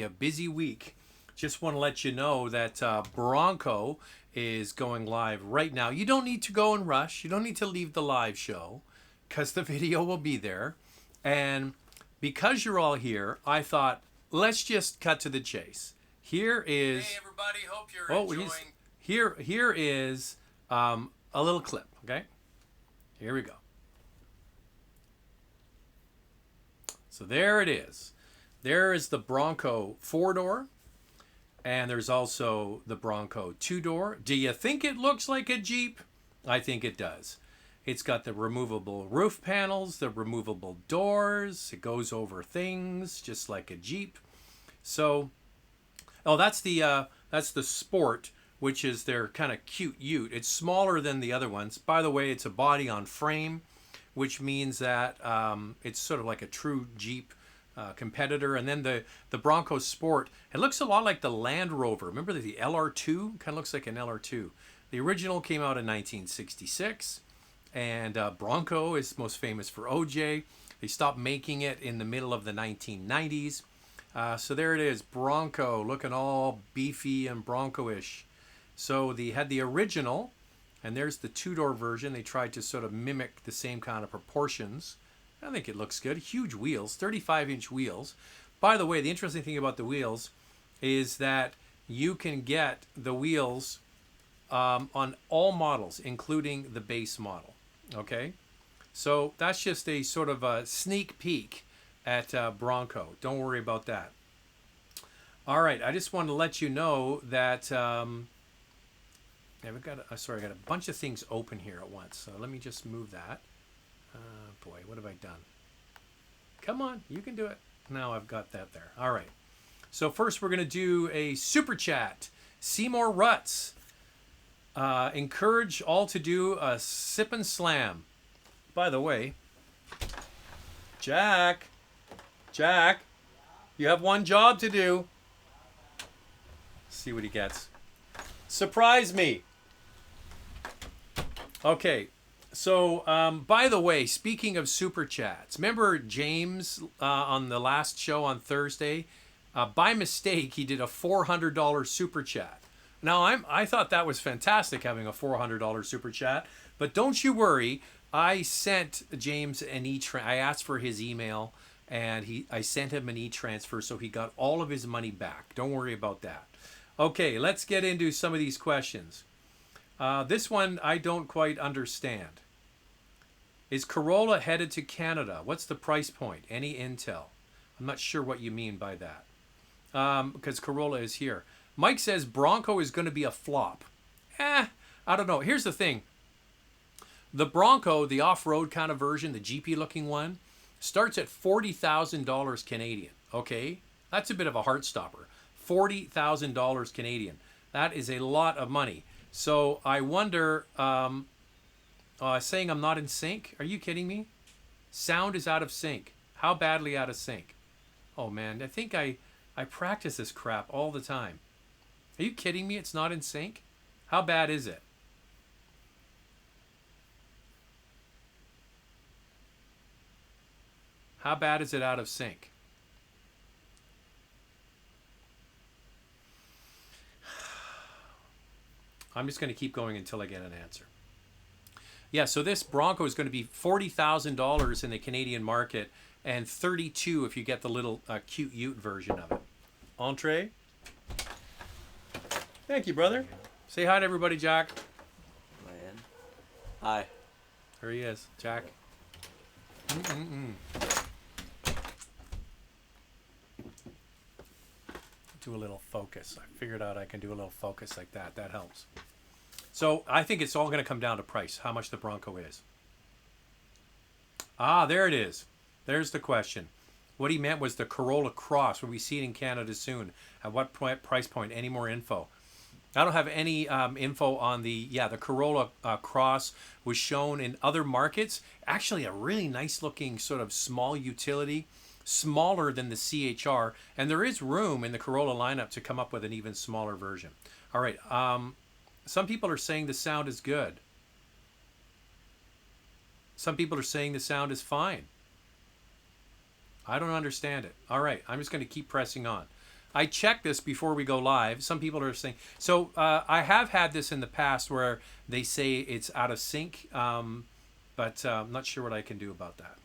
A busy week. Just want to let you know that Bronco is going live right now. You don't need to go and rush. You don't need to leave the live show because the video will be there. And because you're all here, I thought let's just cut to the chase. Here is. Hey everybody, hope you're enjoying. Here is a little clip. Okay, here we go. So there it is. There is the Bronco 4-door, and there's also the Bronco 2-door. Do you think it looks like a Jeep? I think it does. It's got the removable roof panels, the removable doors. It goes over things just like a Jeep. So, oh, that's the Sport, which is their kind of cute ute. It's smaller than the other ones. By the way, it's a body on frame, which means that it's sort of like a true Jeep competitor. And then the Bronco Sport, it looks a lot like the Land Rover. Remember the LR2? Kind of looks like an LR2. The original came out in 1966, and Bronco is most famous for OJ. They stopped making it in the middle of the 1990s. So there it is, Bronco, looking all beefy and Bronco-ish. So they had the original, and there's the 2-door version. They tried to sort of mimic the same kind of proportions. I think it looks good. Huge wheels, 35-inch wheels. By the way, the interesting thing about the wheels is that you can get the wheels on all models, including the base model. Okay? So that's just a sort of a sneak peek at Bronco. Don't worry about that. All right, I just wanted to let you know that I've got a bunch of things open here at once. So let me just move that. Boy, what have I done? Come on, you can do it. Now I've got that there. All right. So first we're going to do a super chat. Seymour Ruts. Encourage all to do a sip and slam. By the way, Jack, you have one job to do. See what he gets. Surprise me. Okay. So, by the way, speaking of super chats, remember James on the last show on Thursday? By mistake, he did a $400 super chat. Now, I thought that was fantastic having a $400 super chat, but don't you worry. I sent James an I asked for his email, and I sent him an e-transfer, so he got all of his money back. Don't worry about that. Okay, let's get into some of these questions. This one I don't quite understand. Is Corolla headed to Canada? What's the price point? Any intel? I'm not sure what you mean by that. Because Corolla is here. Mike says Bronco is going to be a flop. I don't know. Here's the thing. The Bronco, the off-road kind of version, the Jeepy looking one, starts at $40,000 Canadian. Okay? That's a bit of a heart stopper. $40,000 Canadian. That is a lot of money. So I wonder, saying I'm not in sync? Are you kidding me? Sound is out of sync. How badly out of sync? Oh man, I think I practice this crap all the time. Are you kidding me? It's not in sync? How bad is it? How bad is it out of sync? I'm just going to keep going until I get an answer. Yeah, so this Bronco is going to be $40,000 in the Canadian market and $32,000 if you get the little cute ute version of it. Entree. Thank you, brother. Say hi to everybody, Jack. Hi. There he is, Jack. Do a little focus. I figured out I can do a little focus like that. That helps. So I think it's all going to come down to price, how much the Bronco is. Ah, there it is. There's the question. What he meant was the Corolla Cross. Will we see it in Canada soon? At what price point? Any more info? I don't have any info on the Corolla Cross was shown in other markets. Actually, a really nice looking sort of small utility, smaller than the CHR. And there is room in the Corolla lineup to come up with an even smaller version. All right. Some people are saying the sound is good. Some people are saying the sound is fine. I don't understand it. All right, I'm just going to keep pressing on. I checked this before we go live. Some people are saying, so I have had this in the past where they say it's out of sync, but I'm not sure what I can do about that.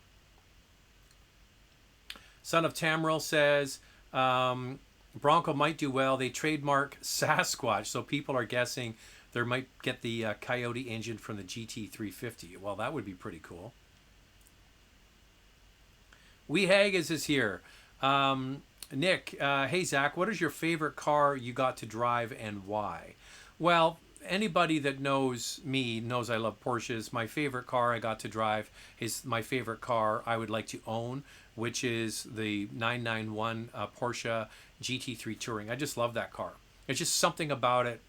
Son of Tamriel says, Bronco might do well. They trademark Sasquatch, so people are guessing they might get the Coyote engine from the GT350. Well, that would be pretty cool. Wee Haggis is here. Nick, hey Zach, what is your favorite car you got to drive and why? Well, anybody that knows me knows I love Porsches. My favorite car I got to drive is my favorite car I would like to own, which is the 991 Porsche GT3 Touring. I just love that car. It's just something about it.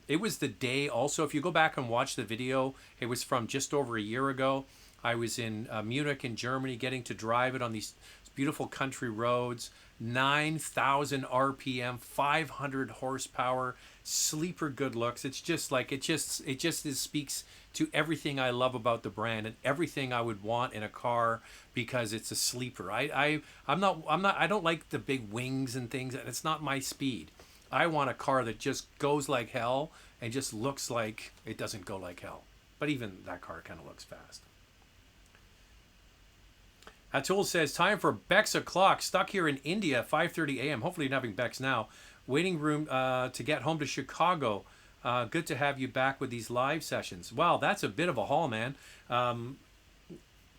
It was the day also, if you go back and watch the video, it was from just over a year ago. I was in Munich in Germany getting to drive it on these beautiful country roads, 9,000 RPM, 500 horsepower, sleeper good looks. It's just like, it just speaks to everything I love about the brand and everything I would want in a car because it's a sleeper. I don't like the big wings and things. It's not my speed. I want a car that just goes like hell and just looks like it doesn't go like hell. But even that car kind of looks fast. Atul says, time for Beck's o'clock. Stuck here in India, 5:30 a.m. Hopefully you're not having Beck's now. Waiting room to get home to Chicago. Good to have you back with these live sessions. Wow, that's a bit of a haul, man.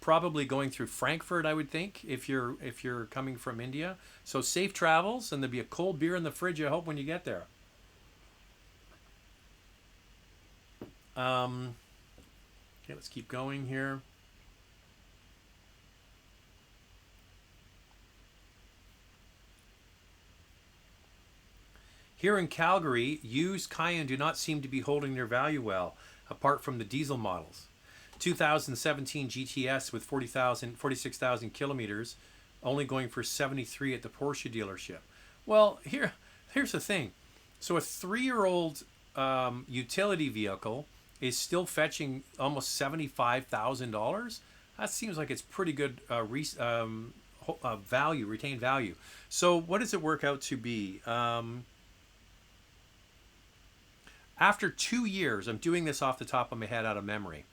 Probably going through Frankfurt, I would think, if you're coming from India. So safe travels, and there'll be a cold beer in the fridge, I hope, when you get there. Okay, let's keep going here. Here in Calgary, used Cayenne do not seem to be holding their value well, apart from the diesel models. 2017 GTS with 46,000 kilometers, only going for 73 at the Porsche dealership. Well, here's the thing. So a 3-year-old utility vehicle is still fetching almost $75,000. That seems like it's pretty good value, retained value. So what does it work out to be? After 2 years, I'm doing this off the top of my head out of memory.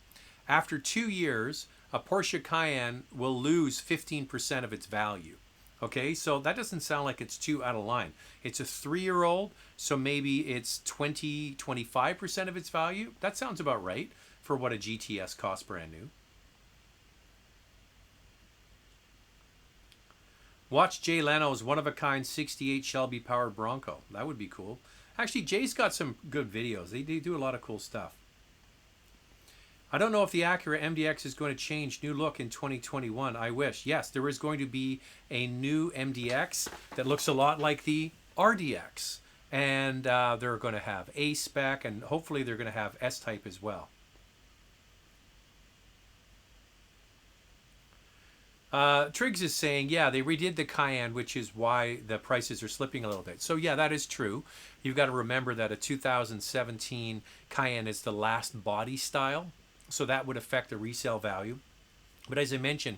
After 2 years, a Porsche Cayenne will lose 15% of its value. Okay, so that doesn't sound like it's too out of line. It's a 3-year-old, so maybe it's 25% of its value. That sounds about right for what a GTS costs brand new. Watch Jay Leno's one-of-a-kind 68 Shelby powered Bronco. That would be cool. Actually, Jay's got some good videos. They do a lot of cool stuff. I don't know if the Acura MDX is going to change new look in 2021. I wish. Yes, there is going to be a new MDX that looks a lot like the RDX. And they're going to have A-Spec, and hopefully they're going to have S-Type as well. Triggs is saying, yeah, they redid the Cayenne, which is why the prices are slipping a little bit. So, yeah, that is true. You've got to remember that a 2017 Cayenne is the last body style, so that would affect the resale value. But as I mentioned,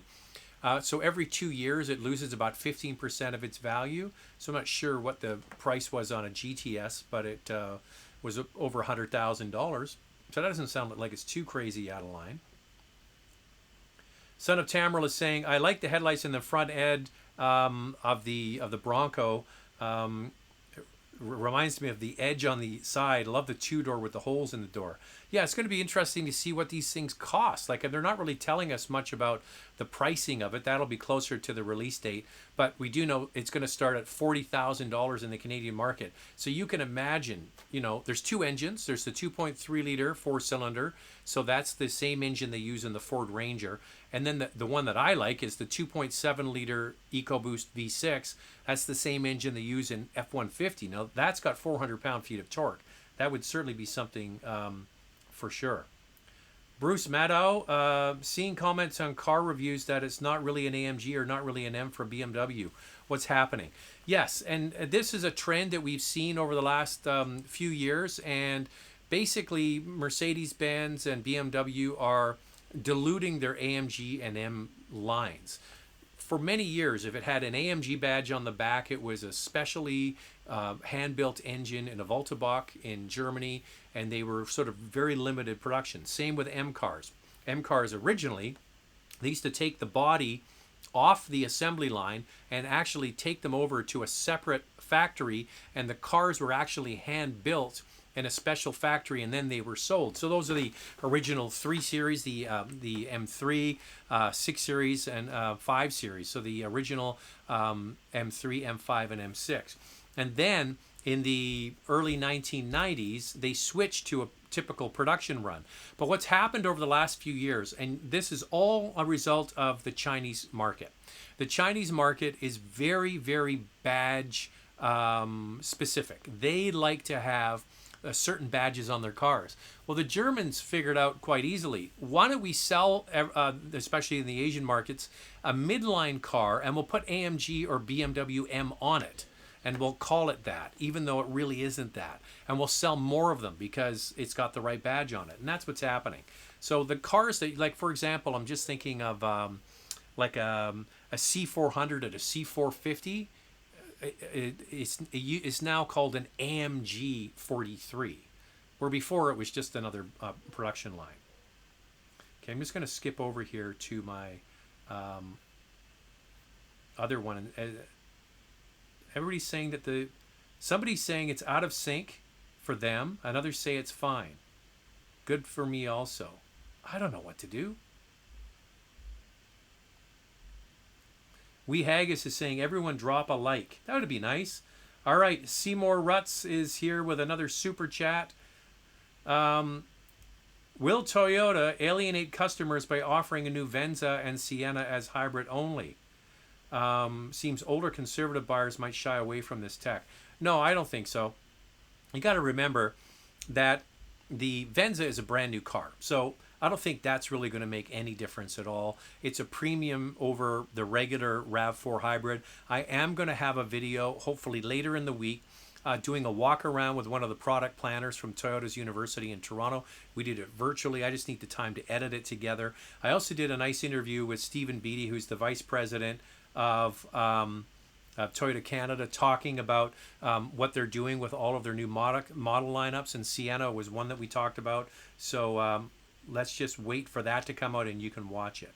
so every 2 years it loses about 15% of its value. So I'm not sure what the price was on a GTS, but it was over $100,000. So that doesn't sound like it's too crazy out of line. Son of Tamriel is saying, I like the headlights in the front end of the Bronco. Reminds me of the edge on the side. I love the 2-door with the holes in the door. Yeah, it's going to be interesting to see what these things cost. Like, they're not really telling us much about the pricing of it. That'll be closer to the release date. But we do know it's going to start at $40,000 in the Canadian market. So you can imagine, you know, there's 2 engines. There's the 2.3 liter 4-cylinder. So that's the same engine they use in the Ford Ranger. And then the one that I like is the 2.7 liter EcoBoost V6. That's the same engine they use in F-150. Now, that's got 400 pound-feet of torque. That would certainly be something for sure. Bruce Maddow, seeing comments on car reviews that it's not really an AMG or not really an M from BMW. What's happening? Yes, and this is a trend that we've seen over the last few years. And basically, Mercedes-Benz and BMW are diluting their AMG and M lines. for many years, if it had an AMG badge on the back, it was a specially hand-built engine in a Voltabach in Germany, and they were sort of very limited production. Same with M cars. M cars originally, they used to take the body off the assembly line and actually take them over to a separate factory, and the cars were actually hand built in a special factory, and then they were sold. So those are the original 3 series, the M3, 6 series, and 5 series. So the original M3, M5, and M6. And then in the early 1990s, they switched to a typical production run. But what's happened over the last few years, and this is all a result of the Chinese market. The Chinese market is very, very badge specific. They like to have certain badges on their cars. Well, the Germans figured out quite easily, why don't we sell, especially in the Asian markets, a midline car, and we'll put AMG or BMW M on it, and we'll call it that, even though it really isn't that. And we'll sell more of them because it's got the right badge on it. And that's what's happening. So the cars that, like, for example, I'm just thinking of like a C400 and a C450. It's now called an AMG 43, where before it was just another production line. Okay, I'm just going to skip over here to my other one. Everybody's saying that somebody's saying it's out of sync for them, and others say it's fine. Good for me also. I don't know what to do. Wee Haggis is saying, everyone drop a like. That would be nice. All right, Seymour Rutz is here with another super chat. Will Toyota alienate customers by offering a new Venza and Sienna as hybrid only? Seems older conservative buyers might shy away from this tech. No, I don't think so. You got to remember that the Venza is a brand new car. So I don't think that's really going to make any difference at all. It's a premium over the regular RAV4 hybrid. I am going to have a video, hopefully later in the week, doing a walk around with one of the product planners from Toyota's University in Toronto. We did it virtually. I just need the time to edit it together. I also did a nice interview with Stephen Beattie, who's the vice president of Toyota Canada, talking about what they're doing with all of their new model lineups, and Sienna was one that we talked about. So let's just wait for that to come out and you can watch it.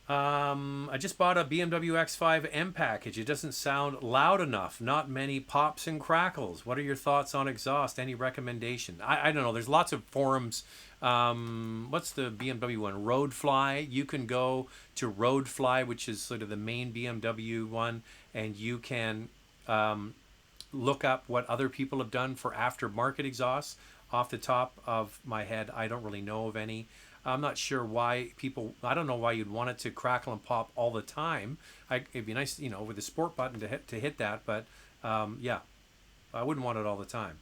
I just bought a BMW X5 M package. It doesn't sound loud enough. Not many pops and crackles. What are your thoughts on exhaust? Any recommendation? I don't know. There's lots of forums. What's the BMW one? Roadfly. You can go to Roadfly, which is sort of the main BMW one, and you can look up what other people have done for aftermarket exhausts. Off the top of my head, I don't really know of any. I'm not sure why I don't know why you'd want it to crackle and pop all the time. It'd be nice, with the sport button to hit that, but yeah, I wouldn't want it all the time.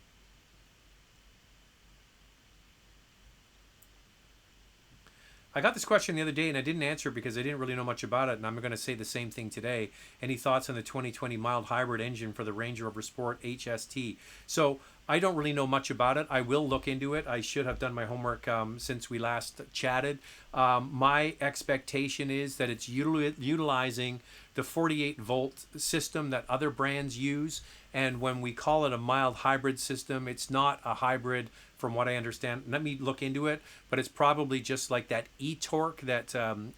I got this question the other day and I didn't answer because I didn't really know much about it, and I'm going to say the same thing today. Any thoughts on the 2020 mild hybrid engine for the Range Rover Sport HST? So I don't really know much about it. I will look into it. I should have done my homework since we last chatted. My expectation is that it's utilizing the 48-volt system that other brands use. And when we call it a mild hybrid system, it's not a hybrid from what I understand. Let me look into it, but it's probably just like that e-torque that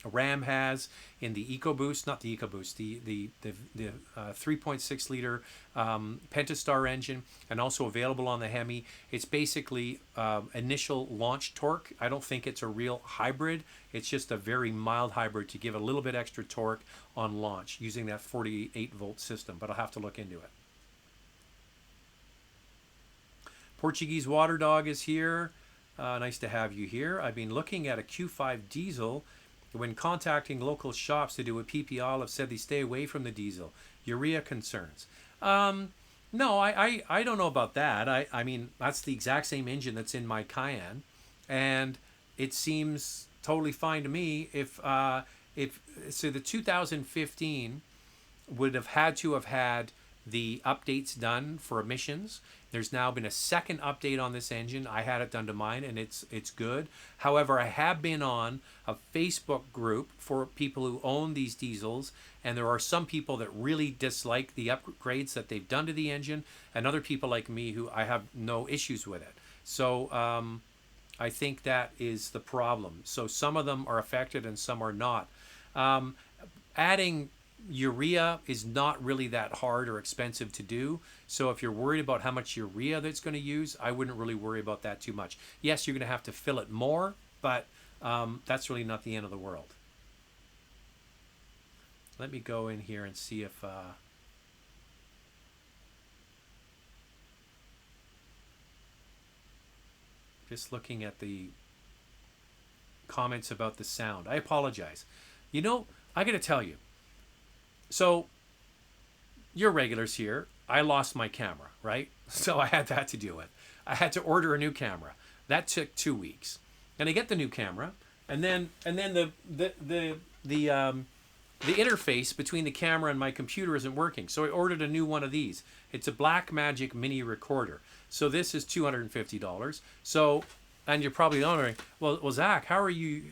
Ram has in the EcoBoost, not the EcoBoost, the 3.6 liter Pentastar engine, and also available on the Hemi. It's basically initial launch torque. I don't think it's a real hybrid. It's just a very mild hybrid to give a little bit extra torque on launch using that 48-volt system, but I'll have to look into it. Portuguese Water Dog is here. Nice to have you here. I've been looking at a Q5 diesel. When contacting local shops to do a PPL, have said they stay away from the diesel. Urea concerns. No, I don't know about that. I mean, that's the exact same engine that's in my Cayenne, and it seems totally fine to me. If so, the 2015 would have had the updates done for emissions. There's now been a second update on this engine. I had it done to mine, and it's good. However, I have been on a Facebook group for people who own these diesels, and there are some people that really dislike the upgrades that they've done to the engine, and other people like me who I have no issues with it. So I think that is the problem. So some of them are affected and some are not. Adding urea is not really that hard or expensive to do. So if you're worried about how much urea that's going to use, I wouldn't really worry about that too much. Yes, you're going to have to fill it more, but that's really not the end of the world. Let me go in here and see if just looking at the comments about the sound. I apologize. You know, I got to tell you. So you're regulars here. I lost my camera, right? So I had that to deal with. I had to order a new camera. That took 2 weeks. And I get the new camera, and then the interface between the camera and my computer isn't working. So I ordered a new one of these. It's a Blackmagic mini recorder. So this is $250. So, and you're probably wondering, well, Zach, how are you?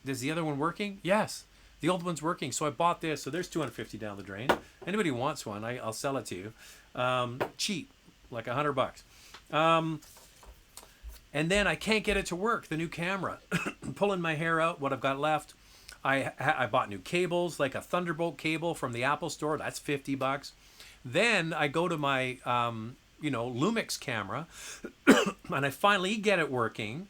Is the other one working? Yes. The old one's working, so I bought this. So there's $250 down the drain. Anybody who wants one, I'll sell it to you. Cheap, like $100. And then I can't get it to work, the new camera. Pulling my hair out, what I've got left. I bought new cables, like a Thunderbolt cable from the Apple store. That's $50. Then I go to my, Lumix camera, and I finally get it working.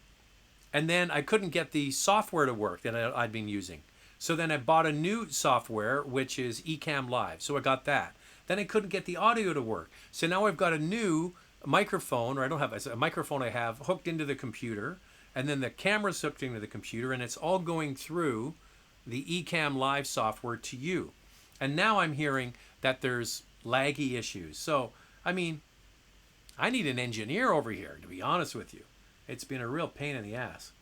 And then I couldn't get the software to work that I'd been using. So then I bought a new software, which is Ecamm Live. So I got that. Then I couldn't get the audio to work. So now I've got a new microphone, or I don't have a microphone I have hooked into the computer. And then the camera's hooked into the computer. And it's all going through the Ecamm Live software to you. And now I'm hearing that there's laggy issues. So, I mean, I need an engineer over here, to be honest with you. It's been a real pain in the ass.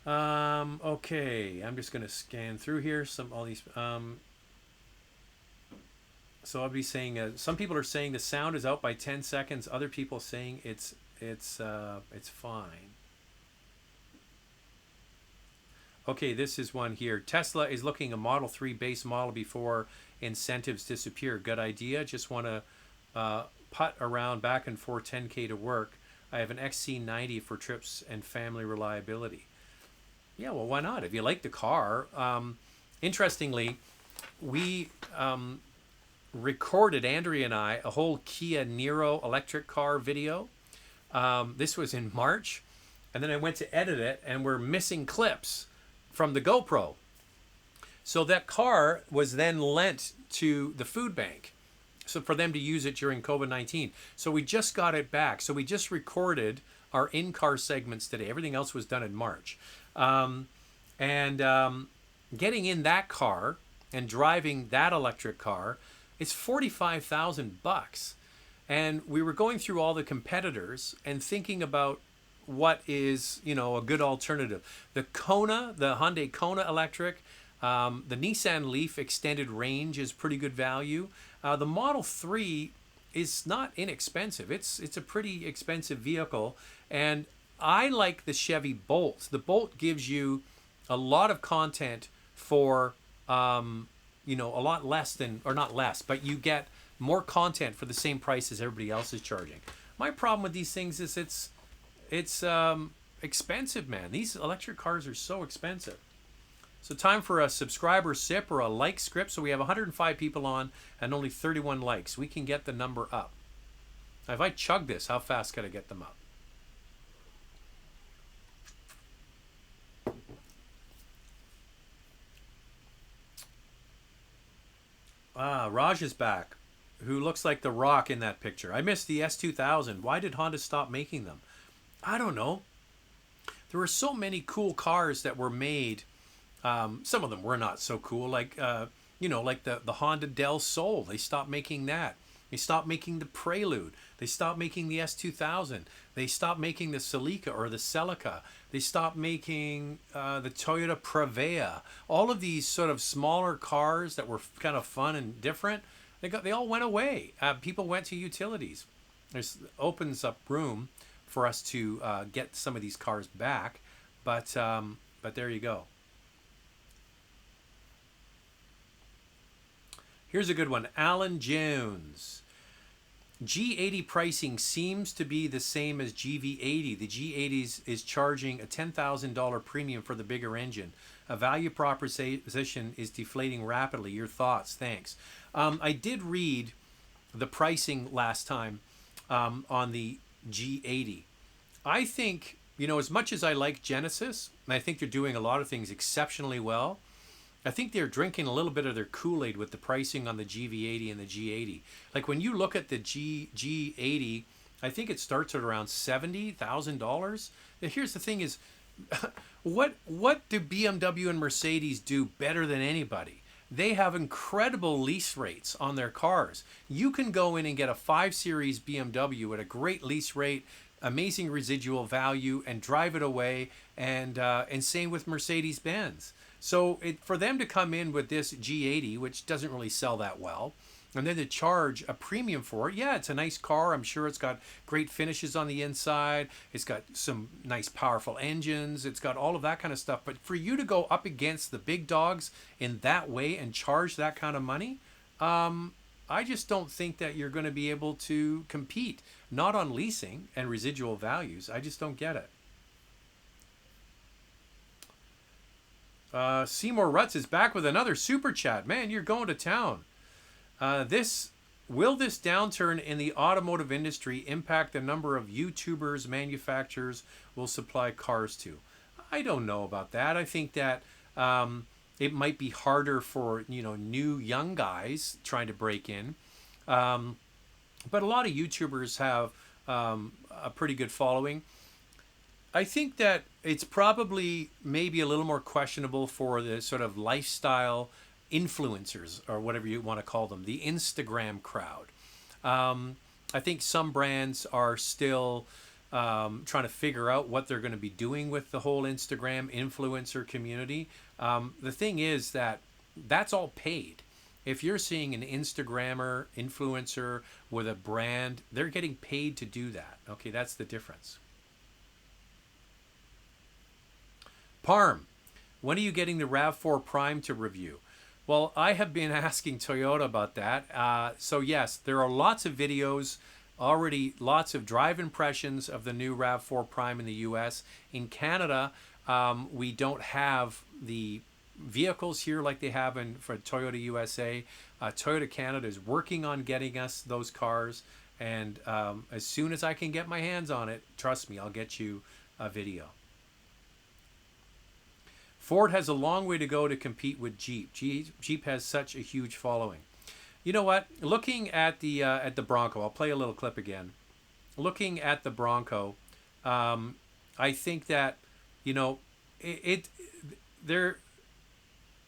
Okay, I'm just going to scan through here all these. So I'll be saying some people are saying the sound is out by 10 seconds. Other people saying it's fine. Okay, this is one here. Tesla is looking a Model 3 base model before incentives disappear. Good idea. Just want to putt around back and forth 10K to work. I have an XC90 for trips and family reliability. Yeah, well, why not? If you like the car. Interestingly, we recorded, Andrea and I, a whole Kia Niro electric car video. This was in March. And then I went to edit it, and we're missing clips from the GoPro. So that car was then lent to the food bank, so for them to use it during COVID-19. So we just got it back. So we just recorded our in-car segments today. Everything else was done in March. Getting in that car and driving that electric car, it's $45,000. And we were going through all the competitors and thinking about what is, a good alternative. The Kona, the Hyundai Kona electric, the Nissan Leaf extended range is pretty good value. The Model 3 is not inexpensive. It's a pretty expensive vehicle. And I like the Chevy Bolt. The Bolt gives you a lot of content for, a lot less than, or not less, but you get more content for the same price as everybody else is charging. My problem with these things is it's expensive, man. These electric cars are so expensive. So time for a subscriber sip or a like script. So we have 105 people on and only 31 likes. We can get the number up. Now, if I chug this, how fast could I get them up? Raj is back, who looks like The Rock in that picture. I missed the S2000. Why did Honda stop making them? I don't know. There were so many cool cars that were made. Some of them were not so cool, like the Honda Del Sol. They stopped making that. They stopped making the Prelude. They stopped making the S2000. They stopped making the Celica or the Celica. They stopped making the Toyota Prevea. All of these sort of smaller cars that were kind of fun and different, they all went away. People went to utilities. This opens up room for us to get some of these cars back, but there you go. Here's a good one. Alan Jones. G80 pricing seems to be the same as GV80. The G80 is charging a $10,000 premium for the bigger engine. A value proposition is deflating rapidly. Your thoughts? Thanks. I did read the pricing last time on the G80. I think, as much as I like Genesis, and I think they're doing a lot of things exceptionally well, I think they're drinking a little bit of their Kool-Aid with the pricing on the GV80 and the G80. Like when you look at the G80, I think it starts at around $70,000. Here's the thing is, what do BMW and Mercedes do better than anybody? They have incredible lease rates on their cars. You can go in and get a 5 Series BMW at a great lease rate, amazing residual value, and drive it away, and same with Mercedes-Benz. So for them to come in with this G80, which doesn't really sell that well, and then to charge a premium for it, yeah, it's a nice car. I'm sure it's got great finishes on the inside. It's got some nice powerful engines. It's got all of that kind of stuff. But for you to go up against the big dogs in that way and charge that kind of money, I just don't think that you're going to be able to compete. Not on leasing and residual values. I just don't get it. Seymour Rutz is back with another super chat. Man, you're going to town. Will this downturn in the automotive industry impact the number of YouTubers manufacturers will supply cars to? I don't know about that. I think that it might be harder for new young guys trying to break in, but a lot of YouTubers have a pretty good following. I think that it's probably maybe a little more questionable for the sort of lifestyle influencers, or whatever you want to call them, the Instagram crowd. I think some brands are still trying to figure out what they're going to be doing with the whole Instagram influencer community. The thing is that that's all paid. If you're seeing an Instagrammer, influencer with a brand, they're getting paid to do that. Okay, that's the difference. Parm, when are you getting the RAV4 Prime to review? Well, I have been asking Toyota about that. So yes, there are lots of videos already, lots of drive impressions of the new RAV4 Prime in the US. In Canada, we don't have the vehicles here like they have for Toyota USA. Toyota Canada is working on getting us those cars. And as soon as I can get my hands on it, trust me, I'll get you a video. Ford has a long way to go to compete with Jeep. Jeep has such a huge following. You know what? Looking at the Bronco, I'll play a little clip again. Looking at the Bronco, I think that is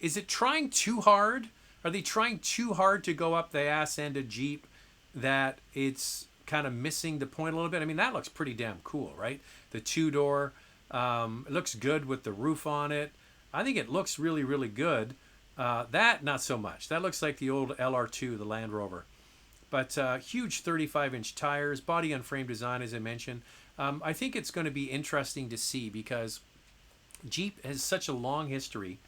it trying too hard? Are they trying too hard to go up the ass end of Jeep that it's kind of missing the point a little bit? I mean, that looks pretty damn cool, right? The 2-door, it looks good with the roof on it. I think it looks really, really good. That, not so much. That looks like the old LR2, the Land Rover. But huge 35-inch tires, body on frame design, as I mentioned. I think it's going to be interesting to see because Jeep has such a long history.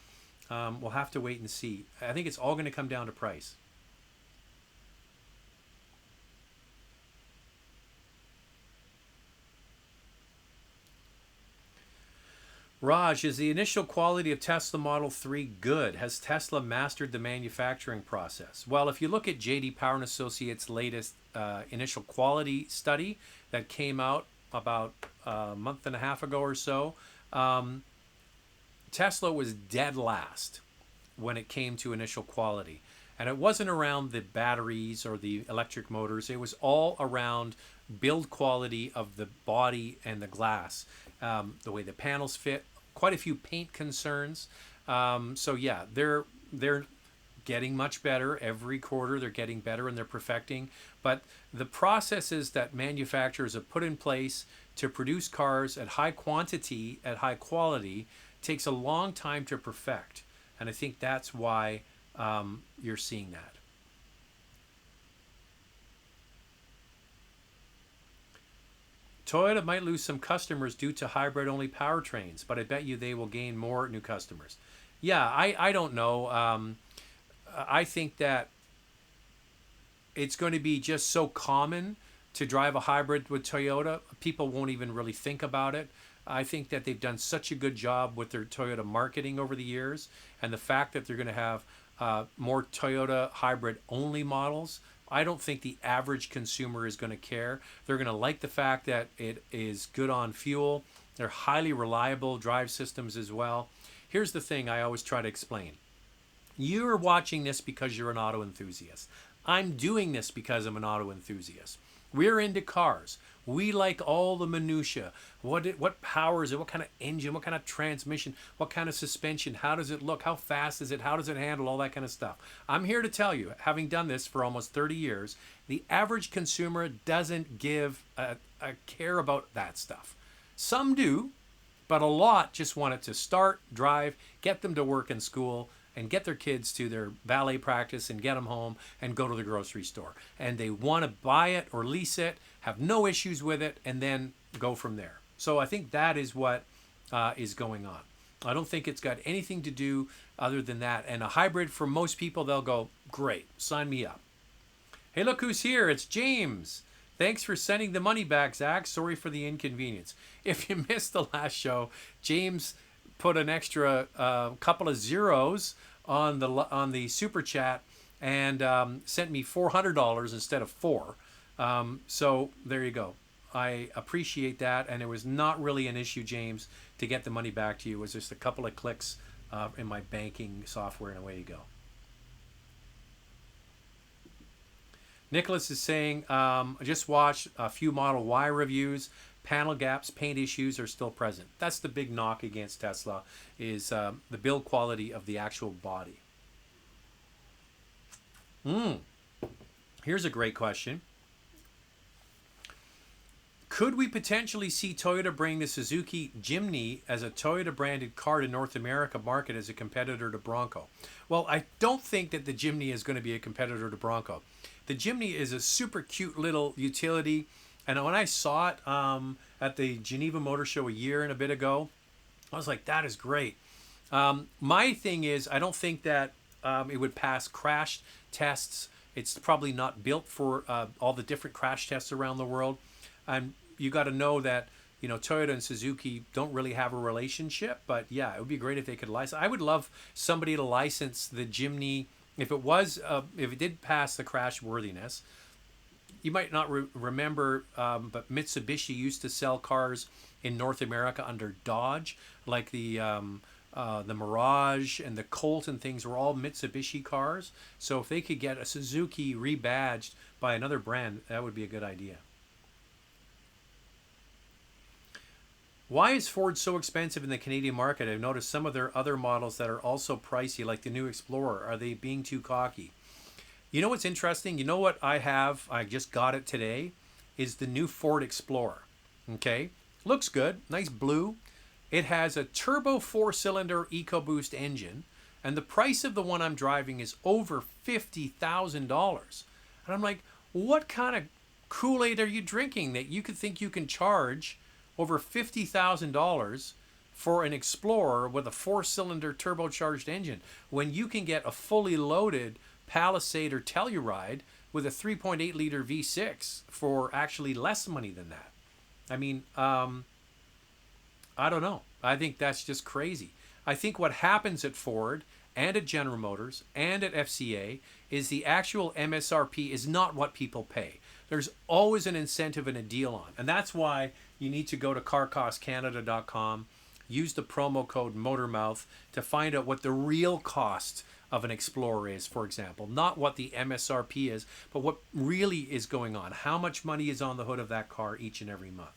We'll have to wait and see. I think it's all going to come down to price. Raj, is the initial quality of Tesla Model 3 good? Has Tesla mastered the manufacturing process? Well, if you look at J.D. Power and Associates' latest initial quality study that came out about a month and a half ago or so, Tesla was dead last when it came to initial quality. And it wasn't around the batteries or the electric motors. It was all around build quality of the body and the glass. The way the panels fit, quite a few paint concerns. So yeah, they're getting much better every quarter. They're getting better and they're perfecting. But the processes that manufacturers have put in place to produce cars at high quantity, at high quality, takes a long time to perfect. And I think that's why you're seeing that. Toyota might lose some customers due to hybrid-only powertrains, but I bet you they will gain more new customers. Yeah, I don't know. I think that it's going to be just so common to drive a hybrid with Toyota, people won't even really think about it. I think that they've done such a good job with their Toyota marketing over the years, and the fact that they're going to have more Toyota hybrid-only models. I don't think the average consumer is going to care. They're going to like the fact that it is good on fuel. They're highly reliable drive systems as well. Here's the thing I always try to explain. You're watching this because you're an auto enthusiast. I'm doing this because I'm an auto enthusiast. We're into cars. We like all the minutia. What power is it? What kind of engine? What kind of transmission? What kind of suspension? How does it look? How fast is it? How does it handle? All that kind of stuff. I'm here to tell you, having done this for almost 30 years, the average consumer doesn't give a care about that stuff. Some do, but a lot just want it to start, drive, get them to work and school, and get their kids to their valet practice and get them home and go to the grocery store. And they want to buy it or lease it, have no issues with it, and then go from there. So I think that is what is going on. I don't think it's got anything to do other than that. And a hybrid, for most people, they'll go, great, sign me up. Hey, look who's here. It's James. Thanks for sending the money back, Zach. Sorry for the inconvenience. If you missed the last show, James put an extra couple of zeros on the super chat and sent me $400 instead of $4. So there you go. I appreciate that, and it was not really an issue, James, to get the money back to you. It was just a couple of clicks in my banking software, and away you go. Nicholas is saying, I just watched a few Model Y reviews. Panel gaps, paint issues are still present. That's the big knock against Tesla, is the build quality of the actual body. Here's a great question. Could we potentially see Toyota bring the Suzuki Jimny as a Toyota branded car to North America market as a competitor to Bronco? Well, I don't think that the Jimny is going to be a competitor to Bronco. The Jimny is a super cute little utility. And when I saw it at the Geneva Motor Show a year and a bit ago, I was like, that is great. My thing is, I don't think that it would pass crash tests. It's probably not built for all the different crash tests around the world. And you got to know that, you know, Toyota and Suzuki don't really have a relationship. But yeah, it would be great if they could license. I would love somebody to license the Jimny if it was, if it did pass the crash worthiness. You might not remember, but Mitsubishi used to sell cars in North America under Dodge, like the Mirage and the Colt and things were all Mitsubishi cars. So if they could get a Suzuki rebadged by another brand, that would be a good idea. Why is Ford so expensive in the Canadian market? I've noticed some of their other models that are also pricey, like the new Explorer. Are they being too cocky? You know what's interesting? You know what I have? I just got it today. Is the new Ford Explorer. Okay, looks good, nice blue. It has a turbo 4-cylinder EcoBoost engine, and the price of the one I'm driving is over $50,000. And I'm like, what kind of Kool-Aid are you drinking that you could think you can charge over $50,000 for an Explorer with a 4-cylinder turbocharged engine when you can get a fully loaded Palisade or Telluride with a 3.8 liter V6 for actually less money than that? I mean, I don't know. I think that's just crazy. I think what happens at Ford and at General Motors and at FCA is the actual MSRP is not what people pay. There's always an incentive and a deal on. And that's why you need to go to carcostcanada.com, use the promo code MOTORMOUTH to find out what the real cost of an Explorer is, for example. Not what the MSRP is, but what really is going on. How much money is on the hood of that car each and every month.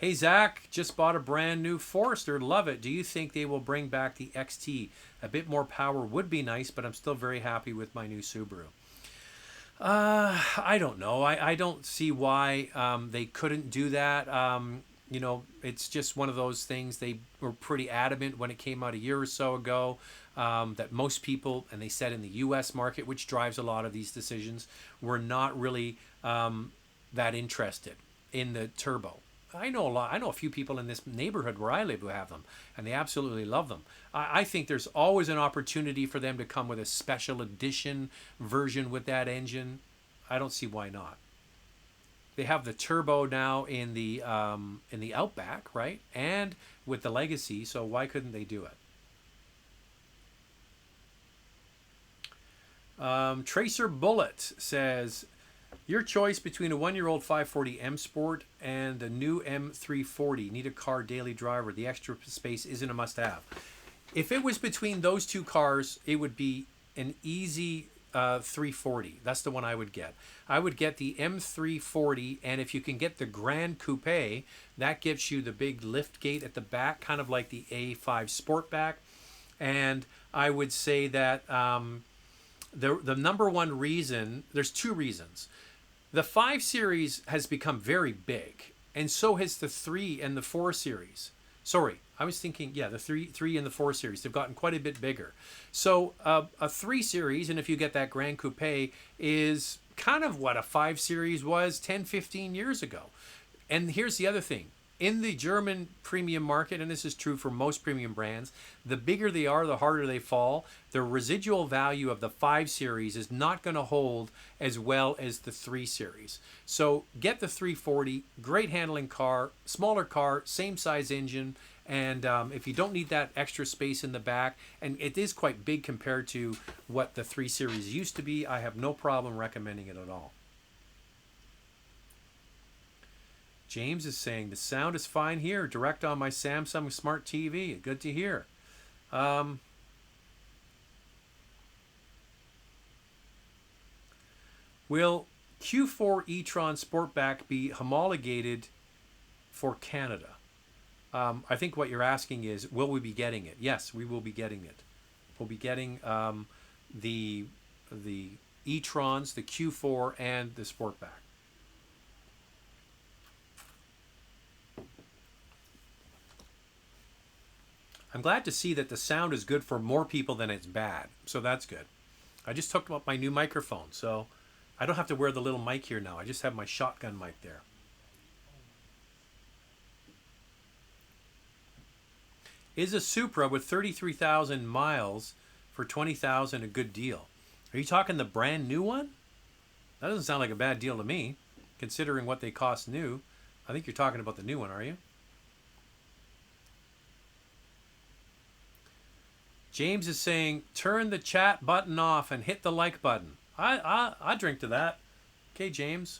Hey Zach, just bought a brand new Forester. Love it. Do you think they will bring back the XT? A bit more power would be nice, but I'm still very happy with my new Subaru. I don't know. I don't see why they couldn't do that. It's just one of those things. They were pretty adamant when it came out a year or so ago that most people, and they said in the U.S. market, which drives a lot of these decisions, were not really that interested in the turbo. I know a lot. I know a few people in this neighborhood where I live who have them, and they absolutely love them. I think there's always an opportunity for them to come with a special edition version with that engine. I don't see why not. They have the turbo now in the Outback, right, and with the Legacy. So why couldn't they do it? Tracer Bullet says, your choice between a 1-year-old 540 M Sport and a new M340. Need a car daily driver. The extra space isn't a must-have. If it was between those two cars, it would be an easy 340. That's the one I would get. I would get the M340, and if you can get the Grand Coupe, that gives you the big lift gate at the back, kind of like the A5 Sportback. And I would say that the number one reason, there's two reasons. The 5 Series has become very big, and so has the 3 and the 4 Series. Sorry, I was thinking, yeah, the 3 and the 4 Series. They've gotten quite a bit bigger. So a 3 Series, and if you get that Grand Coupe, is kind of what a 5 Series was 10, 15 years ago. And here's the other thing. In the German premium market, and this is true for most premium brands, the bigger they are, the harder they fall. The residual value of the 5 Series is not going to hold as well as the 3 Series. So get the 340, great handling car, smaller car, same size engine, and if you don't need that extra space in the back, and it is quite big compared to what the 3 Series used to be, I have no problem recommending it at all. James is saying, the sound is fine here, direct on my Samsung Smart TV. Good to hear. Will Q4 e-tron Sportback be homologated for Canada? I think what you're asking is, will we be getting it? Yes, we will be getting it. We'll be getting the e-trons, the Q4, and the Sportback. I'm glad to see that the sound is good for more people than it's bad. So that's good. I just hooked up my new microphone, so I don't have to wear the little mic here now. I just have my shotgun mic there. Is a Supra with 33,000 miles for 20,000 a good deal? Are you talking the brand new one? That doesn't sound like a bad deal to me, considering what they cost new. I think you're talking about the new one, are you? James is saying, turn the chat button off and hit the like button. I drink to that. Okay, James.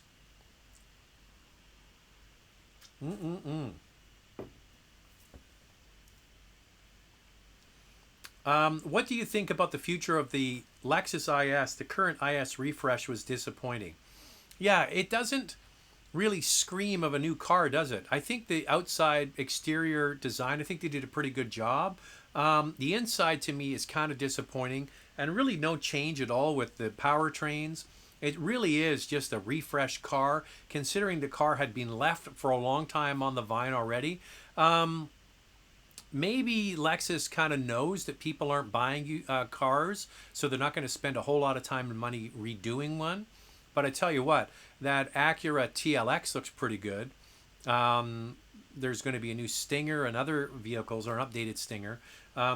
What do you think about the future of the Lexus IS? The current IS refresh was disappointing. Yeah, it doesn't really scream of a new car, does it? I think the outside exterior design, I think they did a pretty good job. The inside to me is kind of disappointing, and really no change at all with the powertrains. It really is just a refreshed car, considering the car had been left for a long time on the vine already. Maybe Lexus kind of knows that people aren't buying cars, so they're not going to spend a whole lot of time and money redoing one. But I tell you what, that Acura TLX looks pretty good. There's going to be a new Stinger and other vehicles, or an updated Stinger.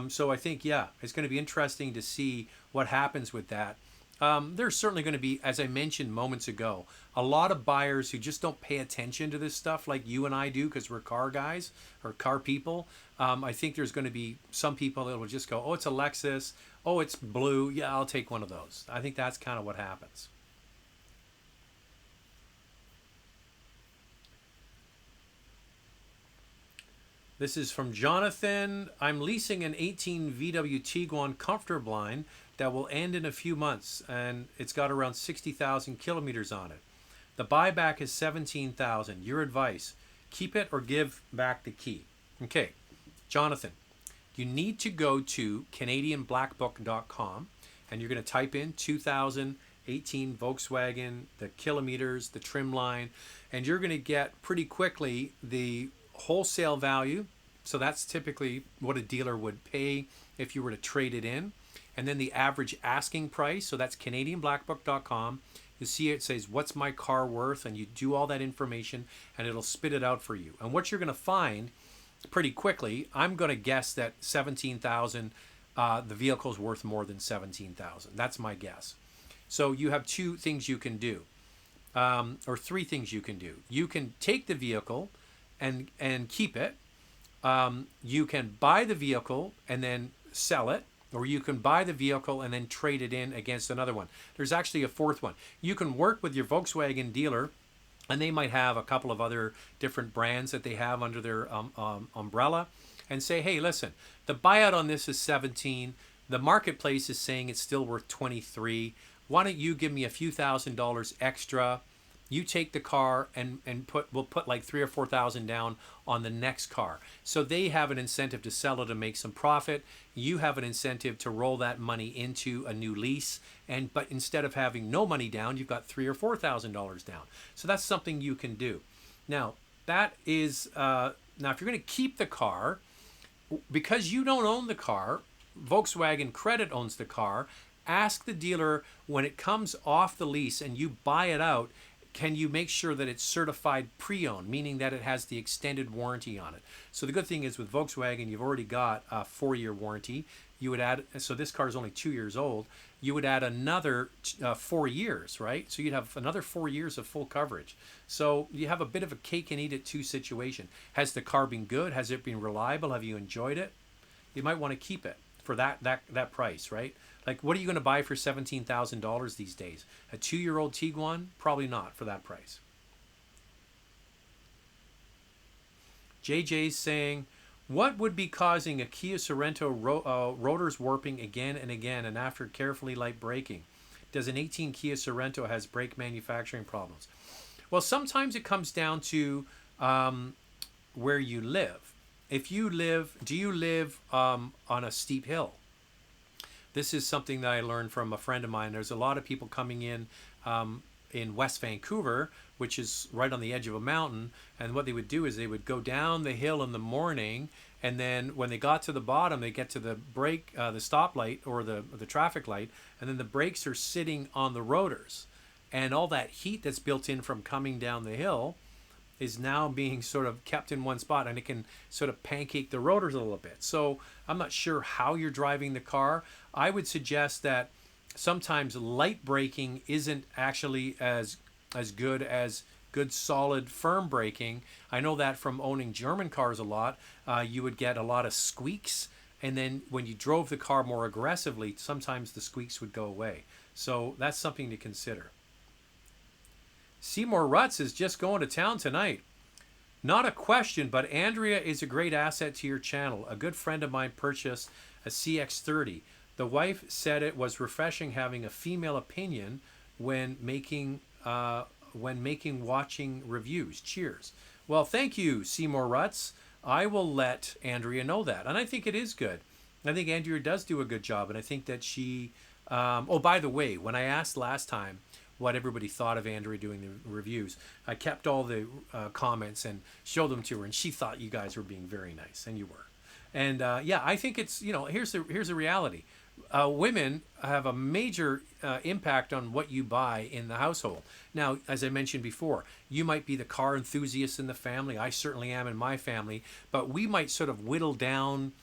So I think, yeah, it's going to be interesting to see what happens with that. There's certainly going to be, as I mentioned moments ago, a lot of buyers who just don't pay attention to this stuff like you and I do because we're car guys or car people. I think there's going to be some people that will just go, oh, it's a Lexus. Oh, it's blue. Yeah, I'll take one of those. I think that's kind of what happens. This is from Jonathan. I'm leasing an 18 VW Tiguan Comfortabline that will end in a few months, and it's got around 60,000 kilometers on it. The buyback is 17,000. Your advice. Keep it or give back the key. Okay, Jonathan, you need to go to CanadianBlackBook.com and you're going to type in 2018 Volkswagen, the kilometers, the trim line, and you're going to get pretty quickly the wholesale value. So that's typically what a dealer would pay if you were to trade it in. And then the average asking price. So that's CanadianBlackBook.com. You see it says, what's my car worth? And you do all that information and it'll spit it out for you. And what you're going to find pretty quickly, I'm going to guess that 17,000, the vehicle's worth more than 17,000. That's my guess. So you have two things you can do, or three things you can do. You can take the vehicle and keep it. You can buy the vehicle and then sell it, or you can buy the vehicle and then trade it in against another one. There's actually a fourth one. You can work with your Volkswagen dealer, and they might have a couple of other different brands that they have under their umbrella, and say, hey, listen, the buyout on this is 17. The marketplace is saying it's still worth 23. Why don't you give me a few $1,000s extra? You take the car and we'll put like 3,000 or 4,000 down on the next car. So they have an incentive to sell it and make some profit. You have an incentive to roll that money into a new lease. But instead of having no money down, you've got $3,000 or $4,000 down. So that's something you can do. Now that is now if you're going to keep the car, because you don't own the car, Volkswagen Credit owns the car. Ask the dealer when it comes off the lease and you buy it out, can you make sure that it's certified pre-owned, meaning that it has the extended warranty on it? So the good thing is with Volkswagen, you've already got a 4-year warranty. You would add, so this car is only 2 years old, you would add another 4 years, right? So you'd have another 4 years of full coverage. So you have a bit of a cake and eat it too situation. Has the car been good? Has it been reliable? Have you enjoyed it? You might want to keep it for that price, right? Like, what are you going to buy for $17,000 these days? A 2-year-old Tiguan? Probably not for that price. JJ's saying, what would be causing a Kia Sorento rotors warping again and again and after carefully light braking? Does an 18 Kia Sorento has brake manufacturing problems? Well, sometimes it comes down to where you live. If you live, do you live on a steep hill? This is something that I learned from a friend of mine. There's a lot of people coming in West Vancouver, which is right on the edge of a mountain. And what they would do is they would go down the hill in the morning, and then when they got to the bottom, they get to the brake, the stoplight or the traffic light, and then the brakes are sitting on the rotors, and all that heat that's built in from coming down the hill is now being sort of kept in one spot, and it can sort of pancake the rotors a little bit. So I'm not sure how you're driving the car. I would suggest that sometimes light braking isn't actually as good as good solid firm braking. I know that from owning German cars a lot. You would get a lot of squeaks, and then when you drove the car more aggressively, sometimes the squeaks would go away. So that's something to consider. Seymour Rutz is just going to town tonight. Not a question, but Andrea is a great asset to your channel. A good friend of mine purchased a CX-30. The wife said it was refreshing having a female opinion when making watching reviews. Cheers. Well, thank you, Seymour Rutz. I will let Andrea know that, and I think it is good. I think Andrea does do a good job, and I think that she. Oh, by the way, when I asked last time what everybody thought of Andrea doing the reviews, I kept all the comments and showed them to her, and she thought you guys were being very nice, and you were. And yeah, I think it's, here's the reality. Women have a major impact on what you buy in the household. Now, as I mentioned before, you might be the car enthusiast in the family. I certainly am in my family, but we might sort of whittle down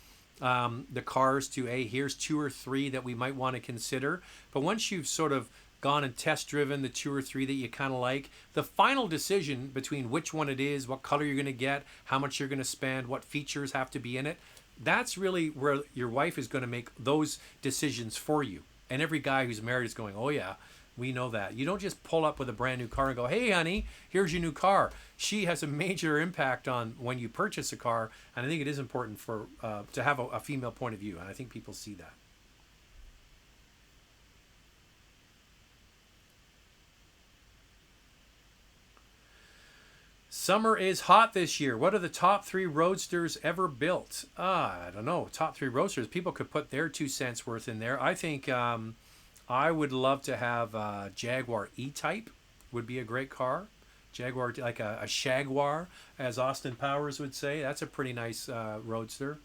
the cars to, hey, here's 2 or 3 that we might want to consider. But once you've sort of gone and test driven the 2 or 3 that you kind of like, the final decision between which one it is, what color you're going to get, how much you're going to spend, what features have to be in it, that's really where your wife is going to make those decisions for you. And every guy who's married is going, oh yeah, we know that. You don't just pull up with a brand new car and go, hey honey, here's your new car. She has a major impact on when you purchase a car, and I think it is important for to have a female point of view, and I think people see that. Summer is hot this year. What are the top 3 roadsters ever built? I don't know. Top 3 roadsters. People could put their 2 cents worth in there. I think I would love to have Jaguar E-Type. Would be a great car. Jaguar, like a Shagwar, as Austin Powers would say. That's a pretty nice roadster.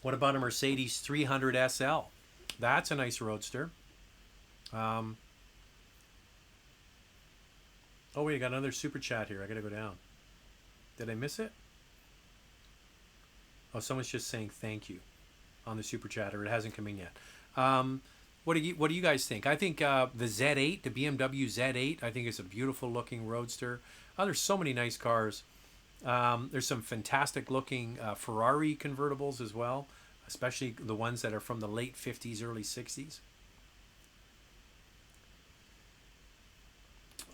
What about a Mercedes 300 SL? That's a nice roadster. Oh, wait, I got another super chat here. I got to go down. Did I miss it? Oh, someone's just saying thank you on the super chat, or it hasn't come in yet. What do you guys think? I think the Z8, the BMW Z8, I think it's a beautiful looking roadster. Oh, there's so many nice cars. There's some fantastic looking Ferrari convertibles as well, especially the ones that are from the late 50s, early 60s.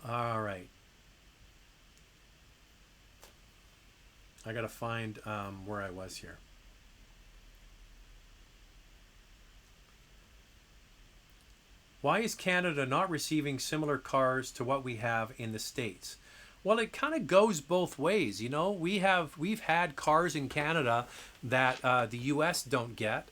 All right. I got to find where I was here. Why is Canada not receiving similar cars to what we have in the States? Well, it kind of goes both ways. You know, we've had cars in Canada that the U.S. don't get.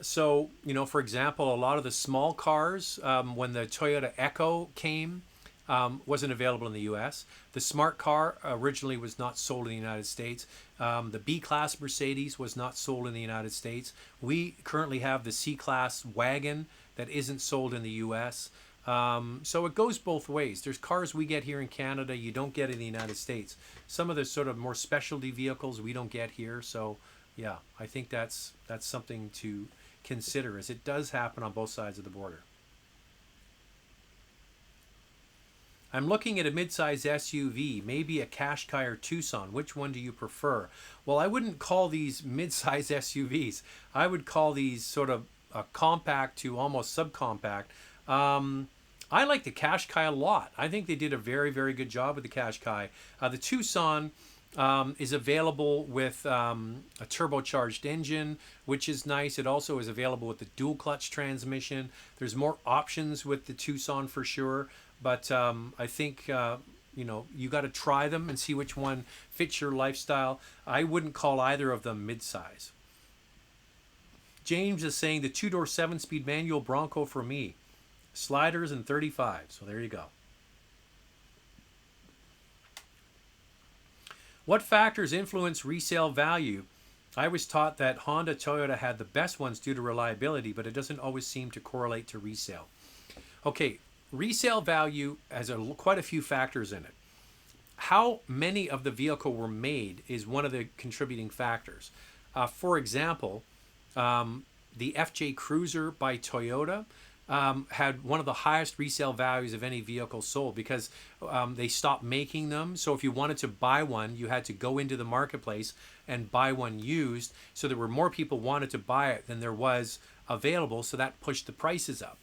So, you know, for example, a lot of the small cars, when the Toyota Echo came, wasn't available in the U.S. The Smart Car originally was not sold in the United States. The B-Class Mercedes was not sold in the United States. We currently have the C-Class wagon that isn't sold in the U.S. So it goes both ways. There's cars we get here in Canada you don't get in the United States. Some of the sort of more specialty vehicles we don't get here. So, yeah, I think that's something to consider, as it does happen on both sides of the border. I'm looking at a midsize SUV, maybe a Qashqai or Tucson. Which one do you prefer? Well, I wouldn't call these midsize SUVs. I would call these sort of a compact to almost subcompact. I like the Qashqai a lot. I think they did a very, very good job with the Qashqai. The Tucson is available with a turbocharged engine, which is nice. It also is available with the dual clutch transmission. There's more options with the Tucson for sure. But I think, you know, you got to try them and see which one fits your lifestyle. I wouldn't call either of them midsize. James is saying the 2-door 7-speed manual Bronco for me. Sliders and 35. So there you go. What factors influence resale value? I was taught that Honda, Toyota had the best ones due to reliability, but it doesn't always seem to correlate to resale. Okay, resale value has quite a few factors in it. How many of the vehicle were made is one of the contributing factors. For example, the FJ Cruiser by Toyota had one of the highest resale values of any vehicle sold because they stopped making them. So if you wanted to buy one, you had to go into the marketplace and buy one used. So there were more people wanted to buy it than there was available. So that pushed the prices up.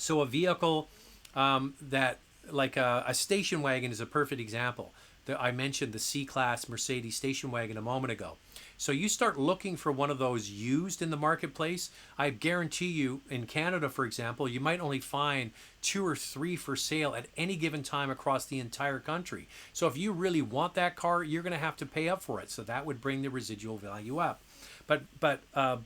So a vehicle that, like a station wagon is a perfect example. I mentioned the C-Class Mercedes station wagon a moment ago. So you start looking for one of those used in the marketplace, I guarantee you, in Canada, for example, you might only find 2 or 3 for sale at any given time across the entire country. So if you really want that car, you're going to have to pay up for it. So that would bring the residual value up. But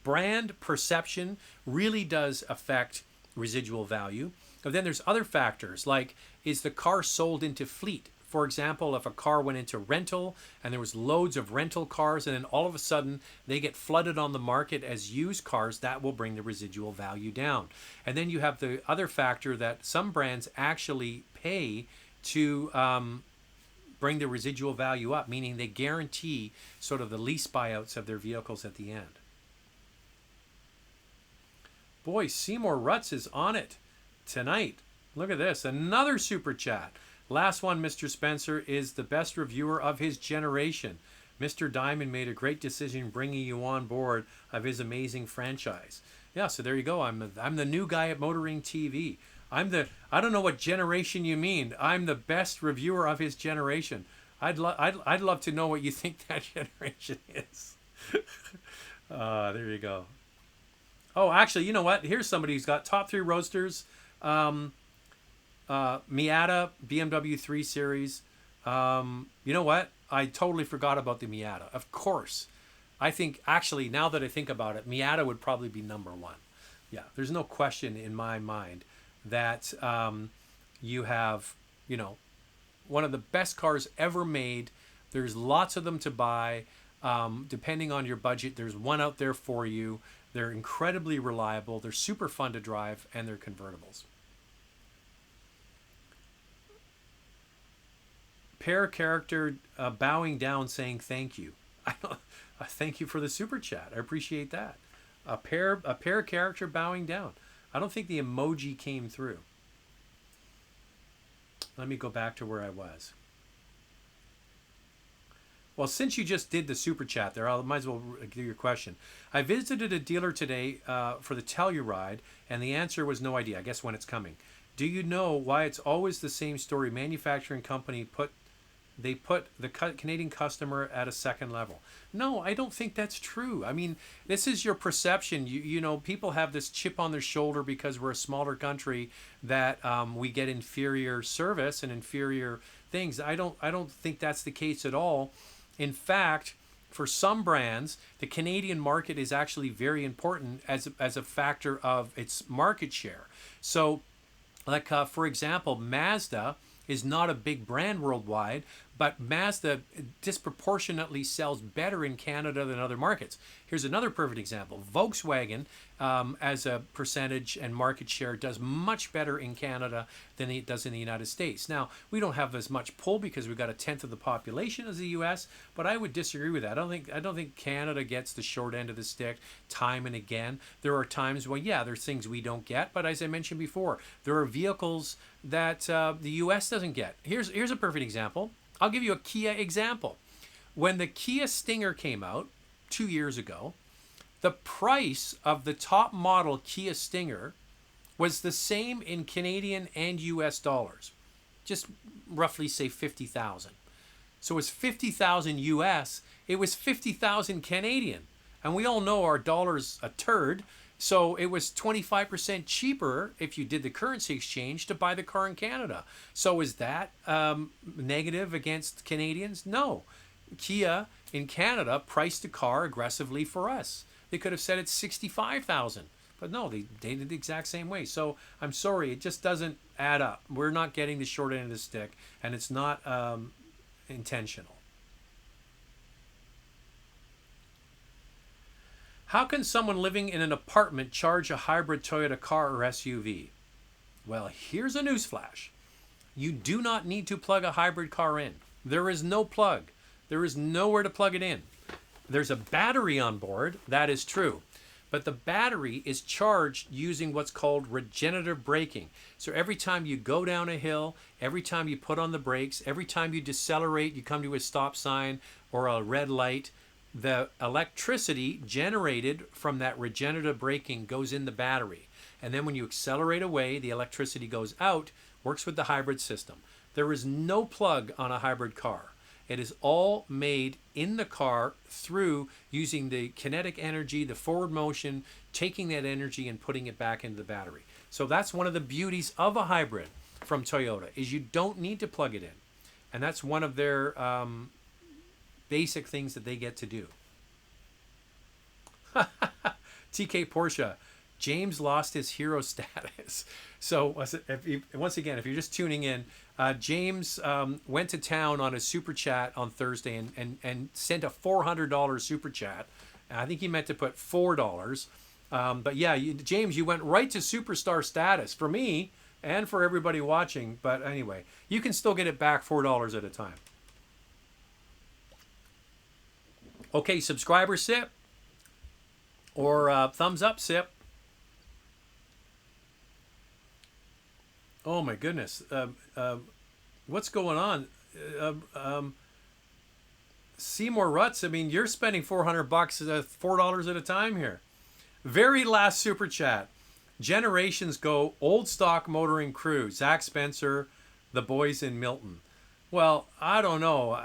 brand perception really does affect residual value. But then there's other factors, like, is the car sold into fleet? For example, if a car went into rental and there was loads of rental cars and then all of a sudden they get flooded on the market as used cars, that will bring the residual value down. And then you have the other factor that some brands actually pay to bring the residual value up, meaning they guarantee sort of the lease buyouts of their vehicles at the end. Boy, Seymour Rutz is on it tonight. Look at this, another super chat. Last one, Mr. Spencer is the best reviewer of his generation. Mr. Diamond made a great decision bringing you on board of his amazing franchise. Yeah, so there you go. I'm the new guy at Motoring TV. I don't know what generation you mean. I'm the best reviewer of his generation. I'd love to know what you think that generation is. There you go. Oh, actually, you know what? Here's somebody who's got top 3 roadsters. Miata, BMW 3 Series. You know what? I totally forgot about the Miata. Of course. I think, actually, now that I think about it, Miata would probably be number one. Yeah, there's no question in my mind that you have, you know, one of the best cars ever made. There's lots of them to buy. Depending on your budget, there's one out there for you. They're incredibly reliable. They're super fun to drive, and they're convertibles. Pair character bowing down, saying thank you. I don't, thank you for the super chat. I appreciate that. A pair character bowing down. I don't think the emoji came through. Let me go back to where I was. Well, since you just did the super chat there, I might as well give your question. I visited a dealer today for the Telluride, and the answer was no idea. I guess when it's coming. Do you know why it's always the same story? Manufacturing company put the Canadian customer at a second level. No, I don't think that's true. I mean, this is your perception. You know, people have this chip on their shoulder because we're a smaller country that we get inferior service and inferior things. I don't think that's the case at all. In fact, for some brands, the Canadian market is actually very important as a factor of its market share. So, like for example, Mazda is not a big brand worldwide, but Mazda disproportionately sells better in Canada than other markets. Here's another perfect example. Volkswagen, as a percentage and market share, does much better in Canada than it does in the United States. Now, we don't have as much pull because we've got a tenth of the population as the U.S., but I would disagree with that. I don't think Canada gets the short end of the stick time and again. There are times when, yeah, there's things we don't get, but as I mentioned before, there are vehicles that the U.S. doesn't get. Here's a perfect example. I'll give you a Kia example. When the Kia Stinger came out 2 years ago, the price of the top model Kia Stinger was the same in Canadian and US dollars. Just roughly say 50,000. So it was 50,000 US, it was 50,000 Canadian. And we all know our dollar's a turd, so it was 25% cheaper if you did the currency exchange to buy the car in Canada. So is that negative against Canadians? No. Kia in Canada priced the car aggressively for us. They could have said it's 65,000, but no, they did the exact same way. So I'm sorry, it just doesn't add up. We're not getting the short end of the stick, and it's not intentional. How can someone living in an apartment charge a hybrid Toyota car or SUV? Well, here's a newsflash. You do not need to plug a hybrid car in. There is no plug. There is nowhere to plug it in. There's a battery on board, that is true. But the battery is charged using what's called regenerative braking. So every time you go down a hill, every time you put on the brakes, every time you decelerate, you come to a stop sign or a red light, the electricity generated from that regenerative braking goes in the battery. And then when you accelerate away, the electricity goes out, works with the hybrid system. There is no plug on a hybrid car. It is all made in the car through using the kinetic energy, the forward motion, taking that energy and putting it back into the battery. So that's one of the beauties of a hybrid from Toyota, is you don't need to plug it in. And that's one of their basic things that they get to do. TK Porsche, James lost his hero status. So once again, if you're just tuning in, James went to town on a super chat on Thursday and sent a $400 super chat. I think he meant to put $4. But yeah, James, you went right to superstar status for me and for everybody watching. But anyway, you can still get it back $4 at a time. Okay, subscriber sip or thumbs up sip. Oh my goodness, what's going on? Seymour Rutz, I mean, you're spending $400, $4 at a time here. Very last super chat. Generations go old stock motoring crew. Zach Spencer, the boys in Milton. Well, I don't know.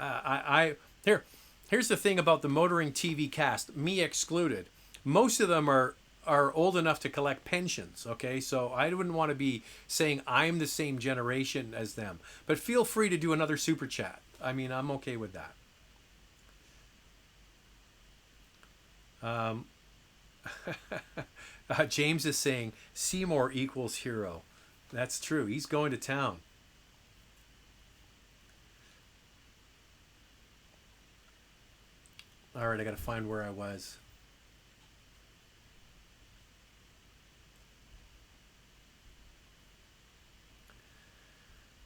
Here's the thing about the motoring TV cast, me excluded. Most of them are are old enough to collect pensions, okay? So I wouldn't want to be saying I'm the same generation as them. But feel free to do another super chat. I mean, I'm okay with that. James is saying Seymour equals hero. That's true. He's going to town. All right, I got to find where I was.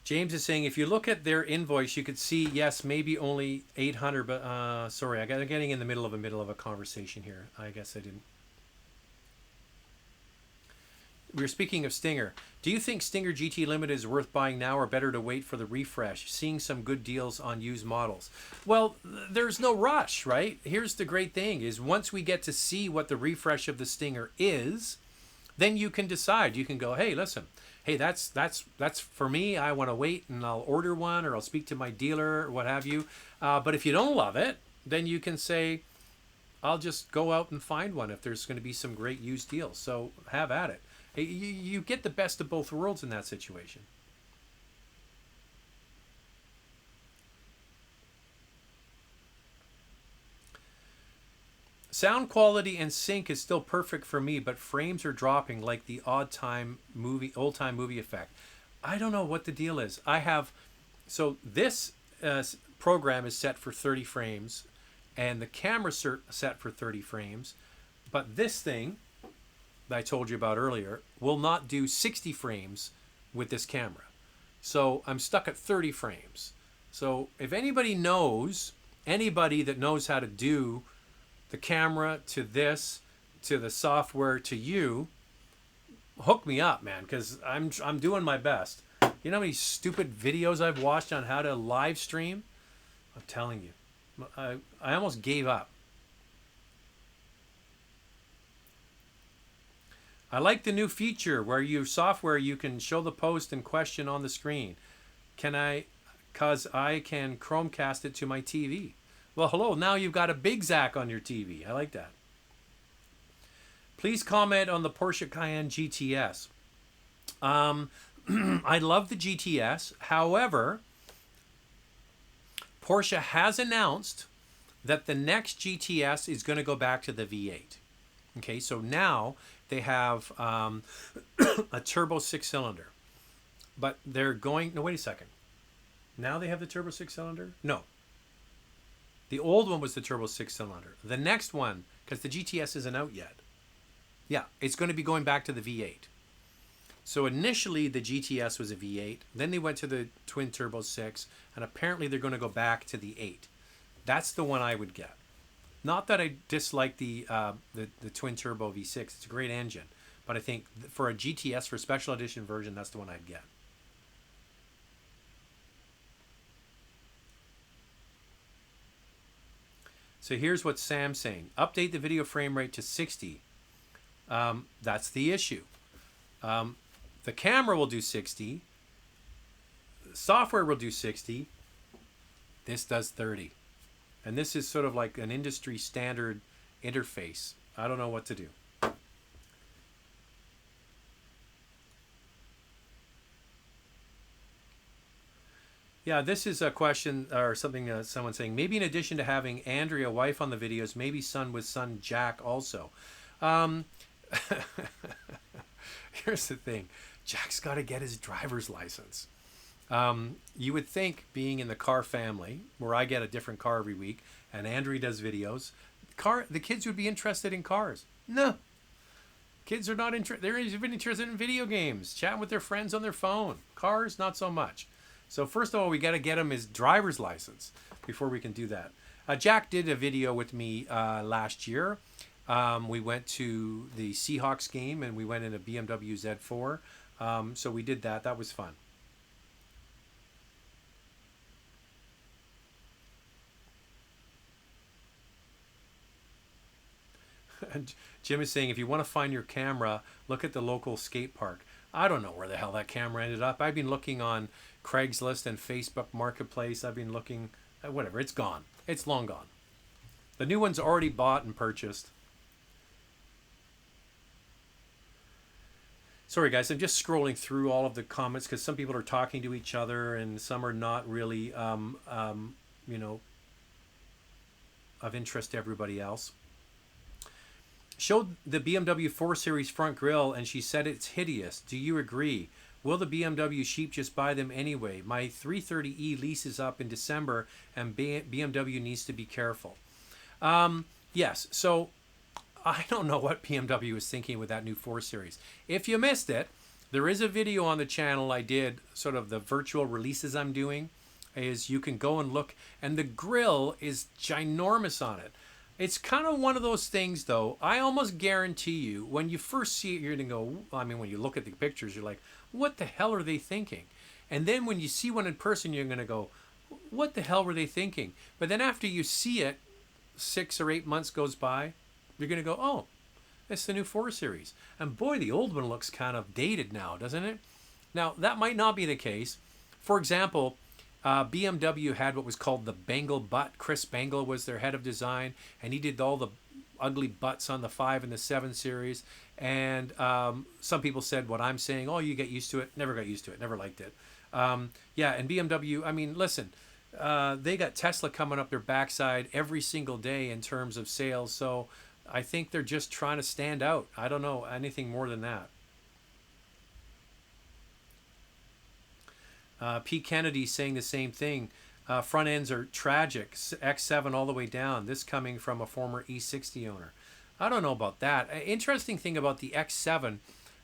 James is saying if you look at their invoice, you could see, yes, maybe only 800, but sorry, I'm getting in the middle of a conversation here. I guess I didn't. We were speaking of Stinger. Do you think Stinger GT Limited is worth buying now or better to wait for the refresh? Seeing some good deals on used models. Well, there's no rush, right? Here's the great thing is once we get to see what the refresh of the Stinger is, then you can decide. You can go, hey, listen, hey, that's for me. I want to wait and I'll order one or I'll speak to my dealer or what have you. But if you don't love it, then you can say, I'll just go out and find one if there's going to be some great used deals. So have at it. You get the best of both worlds in that situation. Sound quality and sync is still perfect for me, but frames are dropping like the old time movie effect. I don't know what the deal is. So this program is set for 30 frames, and the camera set for 30 frames, but this thing that I told you about earlier will not do 60 frames with this camera. So I'm stuck at 30 frames. So if anybody that knows how to do the camera to this, to the software to you, hook me up, man, because I'm doing my best. You know how many stupid videos I've watched on how to live stream? I'm telling you. I almost gave up. I like the new feature where you can show the post in question on the screen. Cause I can Chromecast it to my TV. Well, hello, now you've got a big Zach on your TV. I like that. Please comment on the Porsche Cayenne GTS. I love the GTS. However, Porsche has announced that the next GTS is going to go back to the V8. Okay, so now they have a turbo 6-cylinder. But they're going... No, wait a second. Now they have the turbo 6-cylinder? No. The old one was the turbo 6-cylinder. The next one, because the GTS isn't out yet. Yeah, it's going to be going back to the V8. So initially the GTS was a V8. Then they went to the twin turbo 6. And apparently they're going to go back to the 8. That's the one I would get. Not that I dislike the twin turbo V6. It's a great engine. But I think for a GTS, for a special edition version, that's the one I'd get. So here's what Sam's saying. Update the video frame rate to 60. That's the issue. The camera will do 60. The software will do 60. This does 30. And this is sort of like an industry standard interface. I don't know what to do. Yeah, this is a question or something someone saying, maybe in addition to having Andrea, wife on the videos, maybe son with son Jack also. Here's the thing. Jack's got to get his driver's license. You would think being in the car family, where I get a different car every week, and Andrea does videos, the kids would be interested in cars. No. Kids are not interested. They're even interested in video games, chatting with their friends on their phone. Cars, not so much. So first of all, we got to get him his driver's license before we can do that. Jack did a video with me last year. We went to the Seahawks game and we went in a BMW Z4. So we did that. That was fun. And Jim is saying, if you want to find your camera, look at the local skate park. I don't know where the hell that camera ended up. I've been looking on Craigslist and Facebook Marketplace. I've been looking at whatever. It's gone. It's long gone. The new one's already bought and purchased. Sorry, guys, I'm just scrolling through all of the comments because some people are talking to each other and some are not really, you know, of interest to everybody else. Showed the BMW 4 Series front grille and she said it's hideous. Do you agree? Will the BMW sheep just buy them anyway? My 330e leases up in December and BMW needs to be careful. Yes, so I don't know what BMW is thinking with that new 4 Series. If you missed it, there is a video on the channel I did, sort of the virtual releases I'm doing, is you can go and look, and the grill is ginormous on it. It's kind of one of those things, though. I almost guarantee you, when you first see it, you're going to go, I mean, when you look at the pictures, you're like, what the hell are they thinking? And then when you see one in person, you're going to go, what the hell were they thinking? But then after you see it, 6 or 8 months goes by, you're going to go, oh, it's the new 4 Series. And boy, the old one looks kind of dated now, doesn't it? Now, that might not be the case. For example, BMW had what was called the Bangle butt. Chris Bangle was their head of design, and he did all the ugly butts on the 5 and the 7 Series. And some people said what I'm saying, oh, you get used to it. Never got used to it. Never liked it. Yeah, and BMW, I mean, listen, they got Tesla coming up their backside every single day in terms of sales. So I think they're just trying to stand out. I don't know anything more than that. P. Kennedy saying the same thing. Front ends are tragic. X7 all the way down. This coming from a former E60 owner. I don't know about that. Interesting thing about the X7,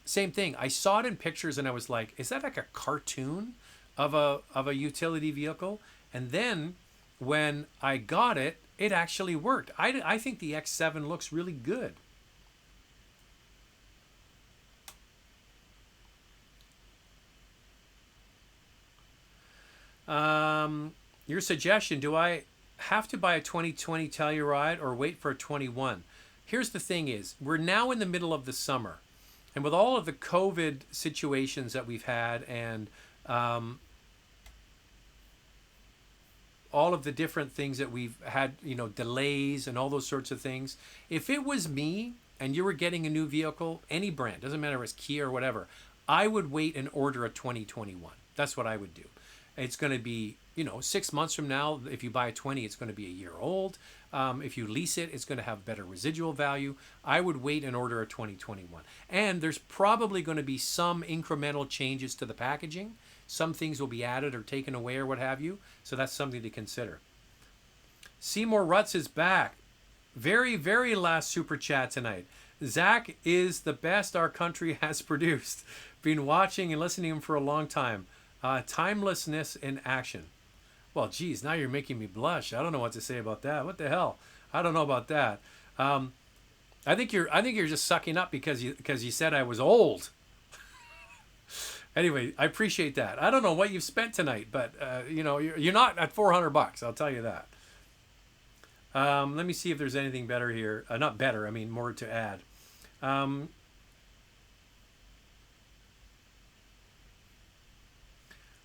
same thing. I saw it in pictures and I was like, is that like a cartoon of a utility vehicle? And then when I got it, it actually worked. I think the X7 looks really good. Your suggestion, do I have to buy a 2020 Telluride or wait for a 21? Here's the thing is, we're now in the middle of the summer. And with all of the COVID situations that we've had and all of the different things that we've had, you know, delays and all those sorts of things. If it was me and you were getting a new vehicle, any brand, doesn't matter if it's Kia or whatever, I would wait and order a 2021. That's what I would do. It's going to be, you know, 6 months from now, if you buy a 20, it's going to be a year old. If you lease it, it's going to have better residual value. I would wait and order a 2021. And there's probably going to be some incremental changes to the packaging. Some things will be added or taken away or what have you. So that's something to consider. Seymour Rutz is back. Very, very last super chat tonight. Zach is the best our country has produced. Been watching and listening to him for a long time. Timelessness in action. Well, geez, now you're making me blush. I don't know what to say about that. What the hell? I don't know about that. I think you're just sucking up because you said I was old. Anyway, I appreciate that. I don't know what you've spent tonight, but you know, you're not at $400. I'll tell you that. Let me see if there's anything better here. Not better. I mean, more to add.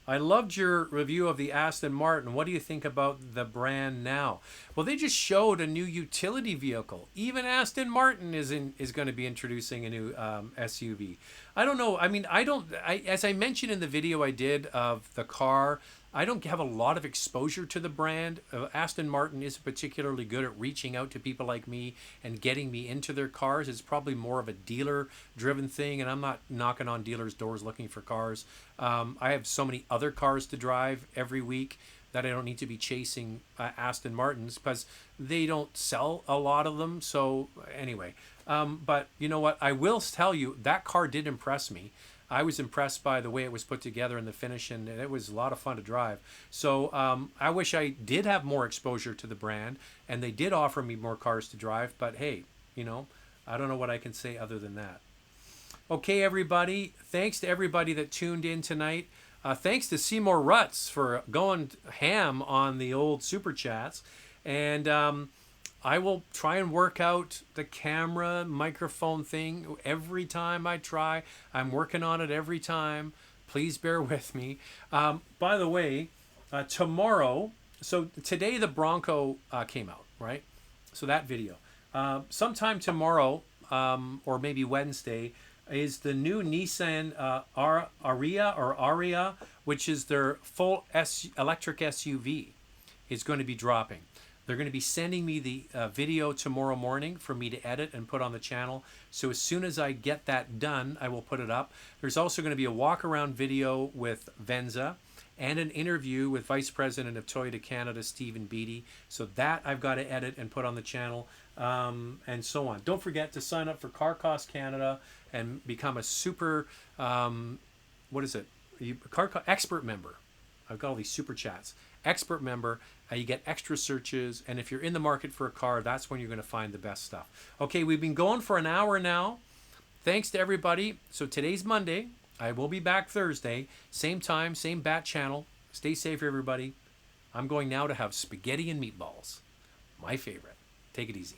I loved your review of the Aston Martin. What do you think about the brand now? Well, they just showed a new utility vehicle. Even Aston Martin is going to be introducing a new SUV. I don't know. I mean, as I mentioned in the video I did of the car, I don't have a lot of exposure to the brand. Aston Martin isn't particularly good at reaching out to people like me and getting me into their cars. It's probably more of a dealer-driven thing, and I'm not knocking on dealers' doors looking for cars. I have so many other cars to drive every week that I don't need to be chasing Aston Martins because they don't sell a lot of them. So anyway, but you know what? I will tell you, that car did impress me. I was impressed by the way it was put together and the finish, and it was a lot of fun to drive. So I wish I did have more exposure to the brand, and they did offer me more cars to drive. But hey, you know, I don't know what I can say other than that. Okay, everybody. Thanks to everybody that tuned in tonight. Thanks to Seymour Rutz for going ham on the old Super Chats. And I will try and work out the camera microphone thing every time I try. I'm working on it every time. Please bear with me. By the way, tomorrow, so today the Bronco came out, right? So that video. Sometime tomorrow, or maybe Wednesday, is the new Nissan Aria, which is their full electric SUV, is going to be dropping. They're going to be sending me the video tomorrow morning for me to edit and put on the channel. So as soon as I get that done, I will put it up. There's also going to be a walk around video with Venza and an interview with Vice President of Toyota Canada, Stephen Beattie. So that I've got to edit and put on the channel, and so on. Don't forget to sign up for Car Cost Canada and become a super, expert member. I've got all these super chats. Expert member, you get extra searches, and if you're in the market for a car, that's when you're going to find the best stuff. Okay, we've been going for an hour now. Thanks to everybody. So today's Monday. I will be back Thursday. Same time, same bat channel. Stay safe, everybody. I'm going now to have spaghetti and meatballs. My favorite. Take it easy.